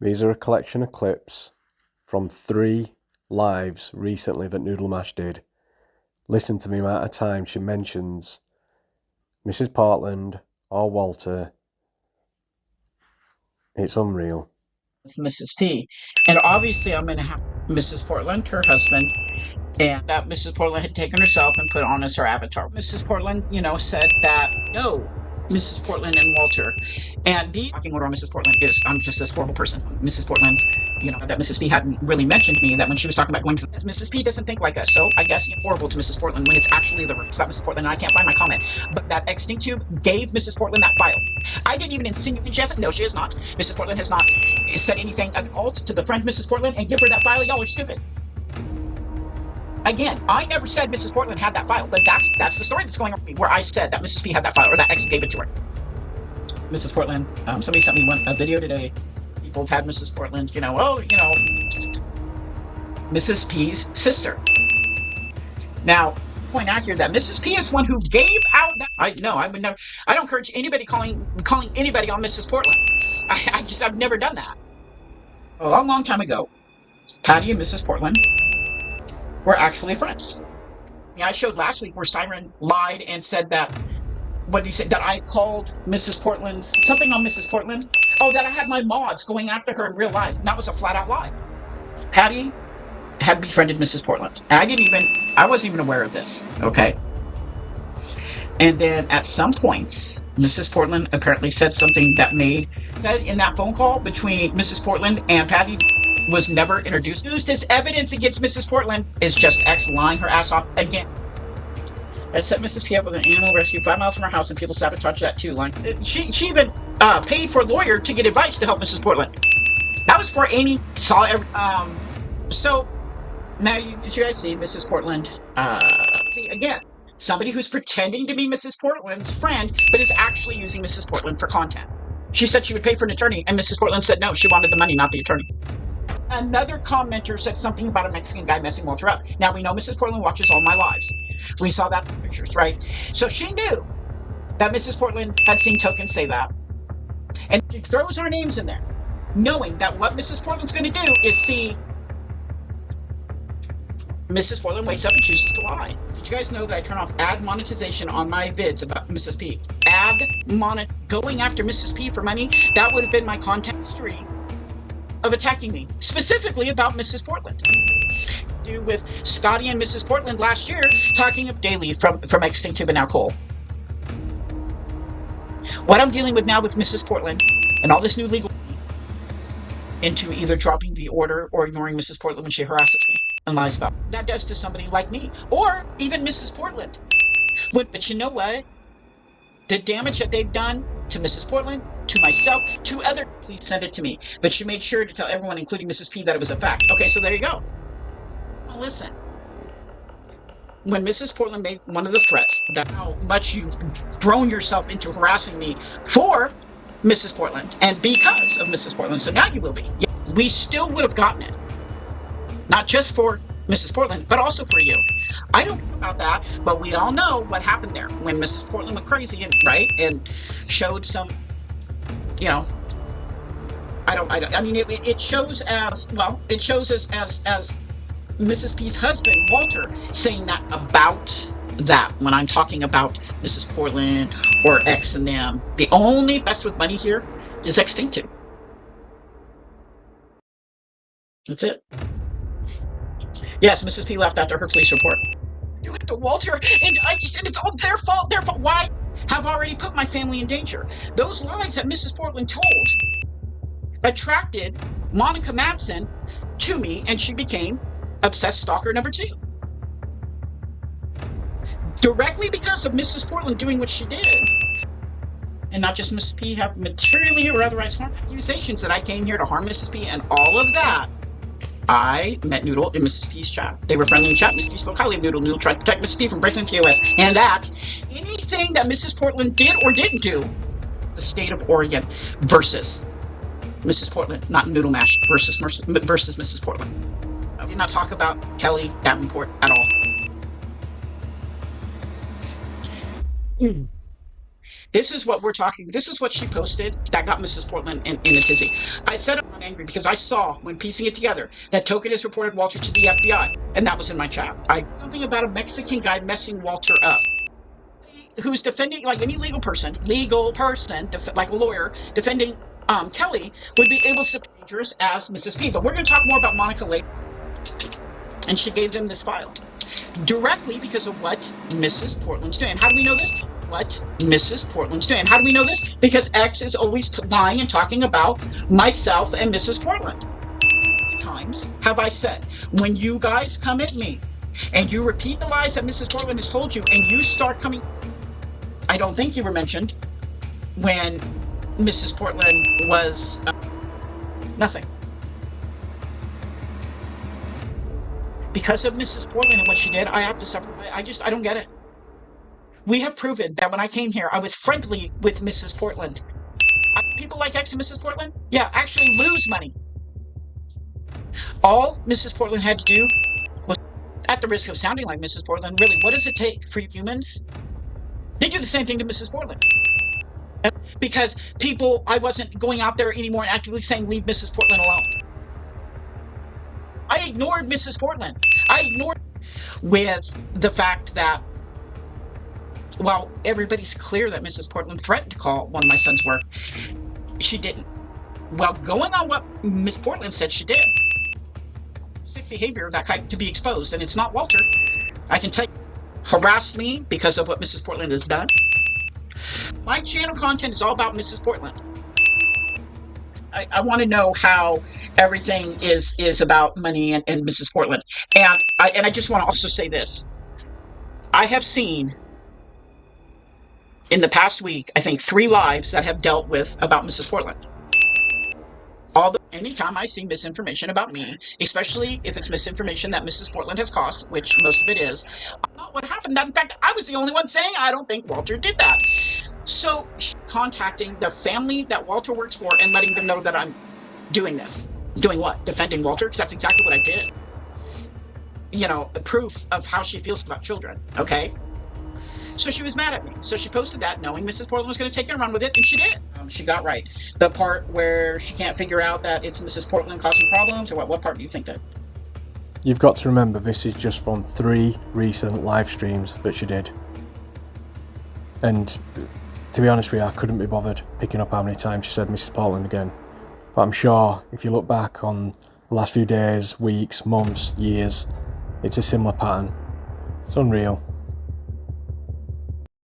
These are a collection of clips from 3 lives recently that Noodle Mash did. Listen to the amount of time she mentions Mrs. Portland or Walter. It's unreal. Mrs. P. And obviously, I'm going to have Mrs. Portland, her husband, and that Mrs. Portland had taken herself and put on as her avatar. Mrs. Portland, said that no, Mrs. Portland and Walter, and the talking order on Mrs. Portland is I'm just this horrible person. Mrs. Portland, that Mrs. P hadn't really mentioned me, that when she was talking about going to Mrs. P doesn't think like us, so I guess horrible to Mrs. Portland when it's actually the roots about Mrs. Portland, and I can't find my comment. But that extinct tube gave Mrs. Portland that file. I didn't even insinuate she hasn't. No, she is not. Mrs. Portland has not said anything at all to the friend Mrs. Portland and give her that file. Y'all are stupid. Again, I never said Mrs. Portland had that file, but that's the story that's going on with me, where I said that Mrs. P had that file, or that ex gave it to her. Mrs. Portland, somebody sent me a video today. People have had Mrs. Portland, Mrs. P's sister. Now, point out here that Mrs. P is one who gave out that. I would never. I don't encourage anybody calling anybody on Mrs. Portland. I've never done that. A long time ago, Patty and Mrs. Portland were actually friends. I showed last week where Siren lied and said that, what did he say? That I called Mrs. Portland's, something on Mrs. Portland. Oh, that I had my mods going after her in real life. And that was a flat out lie. Patty had befriended Mrs. Portland. I wasn't even aware of this, okay? And then at some points, Mrs. Portland apparently said something that said in that phone call between Mrs. Portland and Patty was never introduced. Used as evidence against Mrs. Portland is just X lying her ass off again. I set Mrs. P up with an animal rescue 5 miles from her house, and people sabotage that too. Like she even paid for a lawyer to get advice to help Mrs. Portland. That was before Amy saw every. So now you guys see Mrs. Portland. See again, somebody who's pretending to be Mrs. Portland's friend, but is actually using Mrs. Portland for content. She said she would pay for an attorney, and Mrs. Portland said no, she wanted the money, not the attorney. Another commenter said something about a Mexican guy messing Walter up. Now, we know Mrs. Portland watches all my lives. We saw that in the pictures, right? So she knew that Mrs. Portland had seen tokens say that. And she throws our names in there, knowing that what Mrs. Portland's going to do is see Mrs. Portland wakes up and chooses to lie. Did you guys know that I turn off ad monetization on my vids about Mrs. P? Going after Mrs. P for money, that would have been my content history of attacking me, specifically about Mrs. Portland. Do with Scotty and Mrs. Portland last year talking up daily from extinct to now coal. What I'm dealing with now with Mrs. Portland and all this new legal into either dropping the order or ignoring Mrs. Portland when she harasses me and lies about that does to somebody like me or even Mrs. Portland. But you know what? The damage that they've done to Mrs. Portland, to myself, to other, please send it to me. But she made sure to tell everyone, including Mrs. P, that it was a fact. Okay, so there you go. Now listen. When Mrs. Portland made one of the threats that how much you've thrown yourself into harassing me for Mrs. Portland and because of Mrs. Portland, so now you will be. We still would have gotten it. Not just for Mrs. Portland, but also for you. I don't know about that, but we all know what happened there when Mrs. Portland went crazy and showed some, it shows as Mrs. P's husband, Walter, saying that about that when I'm talking about Mrs. Portland or X and them. The only best with money here is extinctive. That's it. Yes, Mrs. P left after her police report. You went to Walter, and it's all their fault. Their fault. Why have already put my family in danger? Those lies that Mrs. Portland told attracted Monica Madsen to me, and she became obsessed stalker number 2. Directly because of Mrs. Portland doing what she did. And not just Mrs. P have materially or otherwise harmed accusations that I came here to harm Mrs. P and all of that. I met Noodle in Mrs. P's chat. They were friendly in chat. Mrs. P spoke highly of Noodle. Noodle tried to protect Mrs. P from breaking TOS. And that anything that Mrs. Portland did or didn't do, the state of Oregon versus Mrs. Portland, not Noodle Mash versus Mrs. Portland. I did not talk about Kelly Davenport at all. This is what we're talking. This is what she posted that got Mrs. Portland in a tizzy. I said I'm angry because I saw when piecing it together that Token has reported Walter to the FBI, and that was in my chat. Something about a Mexican guy messing Walter up. Who's defending, like any legal person, like a lawyer defending Kelly would be able to be dangerous as Mrs. P. But we're going to talk more about Monica later. And she gave them this file directly because of what Mrs. Portland's doing. How do we know this? What Mrs. Portland's doing. How do we know this? Because X is always lying and talking about myself and Mrs. Portland. How many times have I said, when you guys come at me and you repeat the lies that Mrs. Portland has told you and you start coming, I don't think you were mentioned when Mrs. Portland was nothing. Because of Mrs. Portland and what she did, I have to suffer. I don't get it. We have proven that when I came here, I was friendly with Mrs. Portland. People like X and Mrs. Portland, yeah, actually lose money. All Mrs. Portland had to do was, at the risk of sounding like Mrs. Portland, really, what does it take for humans? They do the same thing to Mrs. Portland. Because people, I wasn't going out there anymore and actively saying, leave Mrs. Portland alone. I ignored Mrs. Portland. I ignored with the fact that, well, everybody's clear that Mrs. Portland threatened to call one of my son's work. She didn't. Well, going on what Miss Portland said she did. Sick behavior of that kind to be exposed, and it's not Walter. I can tell you, harassed me because of what Mrs. Portland has done. My channel content is all about Mrs. Portland. I want to know how everything is about money and Mrs. Portland. And I just want to also say this. I have seen in the past week, I think 3 lives that have dealt with about Mrs. Portland. Anytime I see misinformation about me, especially if it's misinformation that Mrs. Portland has caused, which most of it is, not what happened. In fact, I was the only one saying I don't think Walter did that. So she's contacting the family that Walter works for and letting them know that I'm doing this. Doing what? Defending Walter? Because that's exactly what I did. You know, the proof of how she feels about children, okay? So she was mad at me. So she posted that knowing Mrs. Portland was going to take it and run with it, and she did. She got right. The part where she can't figure out that it's Mrs. Portland causing problems, or what part do you think that? You've got to remember this is just from 3 recent live streams that she did. And to be honest with you, I couldn't be bothered picking up how many times she said Mrs. Portland again. But I'm sure if you look back on the last few days, weeks, months, years, it's a similar pattern. It's unreal.